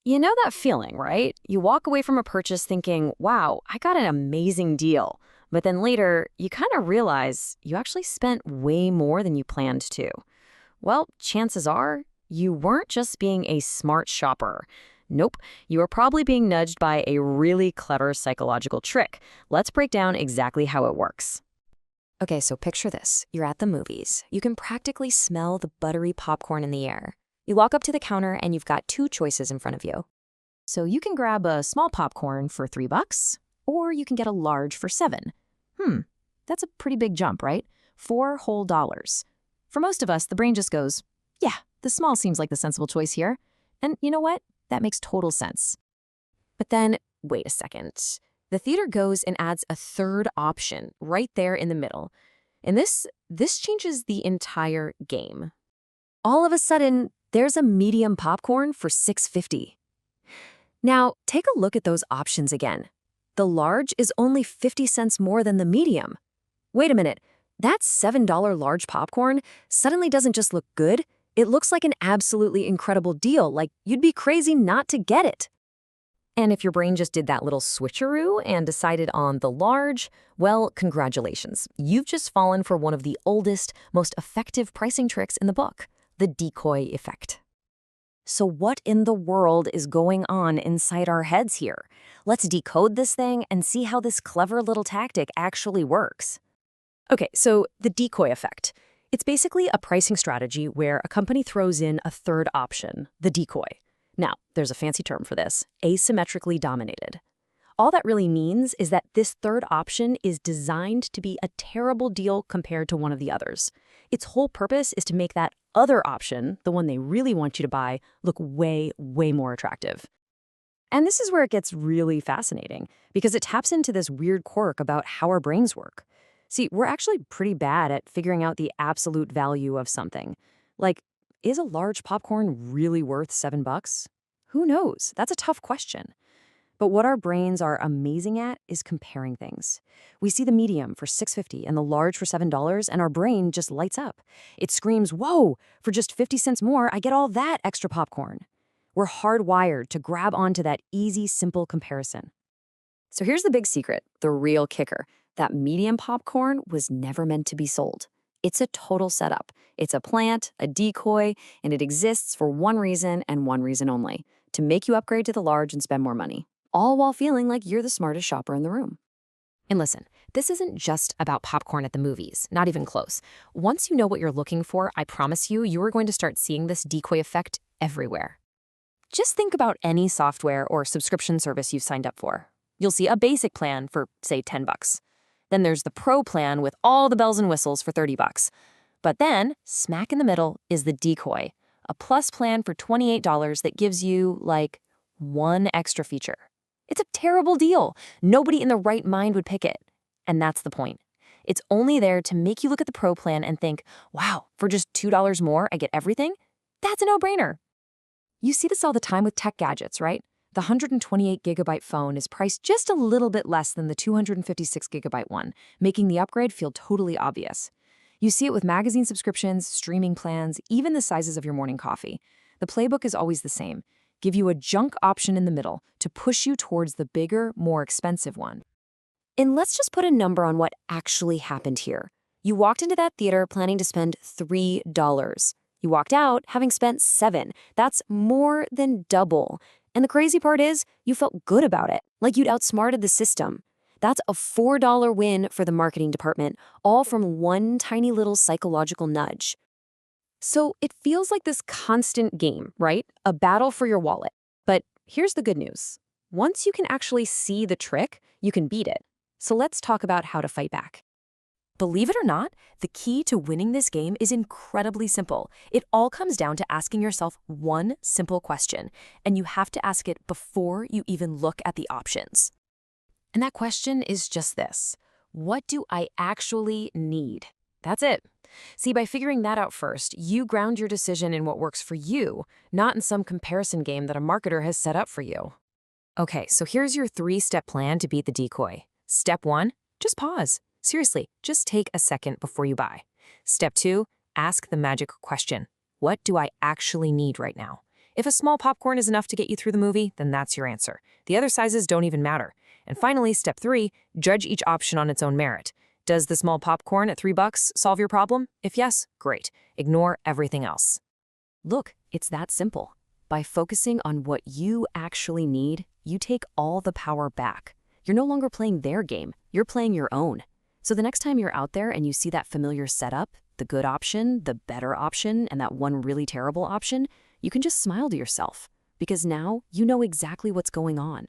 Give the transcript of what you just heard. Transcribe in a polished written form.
You know that feeling, right? You walk away from a purchase thinking, wow, I got an amazing deal. But then later, you kind of realize you actually spent way more than you planned to. Well, chances are you weren't just being a smart shopper. Nope, you were probably being nudged by a really clever psychological trick. Let's break down exactly how it works. Okay, so picture this. You're at the movies. You can practically smell the buttery popcorn in the air. You walk up to the counter and you've got two choices in front of you. So you can grab a small popcorn for $3, or you can get a large for 7. That's a pretty big jump, right? 4 whole dollars. For most of us, the brain just goes, yeah, the small seems like the sensible choice here. And you know what? That makes total sense. But then, wait a second. The theater goes and adds a third option right there in the middle. And this changes the entire game. All of a sudden, there's a medium popcorn for $6.50. Now, take a look at those options again. The large is only 50 cents more than the medium. Wait a minute, that $7 large popcorn suddenly doesn't just look good, it looks like an absolutely incredible deal, like you'd be crazy not to get it. And if your brain just did that little switcheroo and decided on the large, well, congratulations. You've just fallen for one of the oldest, most effective pricing tricks in the book, the decoy effect. So what in the world is going on inside our heads here? Let's decode this thing and see how this clever little tactic actually works. Okay, so the decoy effect. It's basically a pricing strategy where a company throws in a third option, the decoy. Now, there's a fancy term for this, asymmetrically dominated. All that really means is that this third option is designed to be a terrible deal compared to one of the others. Its whole purpose is to make that other option, the one they really want you to buy, look way, way more attractive. And this is where it gets really fascinating, because it taps into this weird quirk about how our brains work. See, we're actually pretty bad at figuring out the absolute value of something. Like, is a large popcorn really worth $7? Who knows? That's a tough question. But what our brains are amazing at is comparing things. We see the medium for $6.50 and the large for $7, and our brain just lights up. It screams, whoa, for just 50 cents more, I get all that extra popcorn. We're hardwired to grab onto that easy, simple comparison. So here's the big secret, the real kicker. That medium popcorn was never meant to be sold. It's a total setup. It's a plant, a decoy, and it exists for one reason and one reason only, to make you upgrade to the large and spend more money, all while feeling like you're the smartest shopper in the room. And listen, this isn't just about popcorn at the movies, not even close. Once you know what you're looking for, I promise you, you are going to start seeing this decoy effect everywhere. Just think about any software or subscription service you've signed up for. You'll see a basic plan for, say, $10. Then there's the Pro plan with all the bells and whistles for $30. But then, smack in the middle is the decoy, a plus plan for $28 that gives you, like, one extra feature. It's a terrible deal. Nobody in the right mind would pick it. And that's the point. It's only there to make you look at the Pro plan and think, wow, for just $2 more, I get everything? That's a no-brainer. You see this all the time with tech gadgets, right? The 128GB phone is priced just a little bit less than the 256GB one, making the upgrade feel totally obvious. You see it with magazine subscriptions, streaming plans, even the sizes of your morning coffee. The playbook is always the same. Give you a junk option in the middle to push you towards the bigger, more expensive one. And let's just put a number on what actually happened here. You walked into that theater planning to spend $3. You walked out having spent $7. That's more than double. And the crazy part is, you felt good about it, like you'd outsmarted the system. That's a $4 win for the marketing department, all from one tiny little psychological nudge. So it feels like this constant game, right? A battle for your wallet. But here's the good news. Once you can actually see the trick, you can beat it. So let's talk about how to fight back. Believe it or not, the key to winning this game is incredibly simple. It all comes down to asking yourself one simple question, and you have to ask it before you even look at the options. And that question is just this: what do I actually need? That's it. See, by figuring that out first, you ground your decision in what works for you, not in some comparison game that a marketer has set up for you. Okay, so here's your 3-step plan to beat the decoy. Step 1, just pause. Seriously, just take a second before you buy. Step 2, ask the magic question. What do I actually need right now? If a small popcorn is enough to get you through the movie, then that's your answer. The other sizes don't even matter. And finally, step 3, judge each option on its own merit. Does the small popcorn at $3 solve your problem? If yes, great. Ignore everything else. Look, it's that simple. By focusing on what you actually need, you take all the power back. You're no longer playing their game, you're playing your own. So the next time you're out there and you see that familiar setup, the good option, the better option, and that one really terrible option, you can just smile to yourself, because now you know exactly what's going on.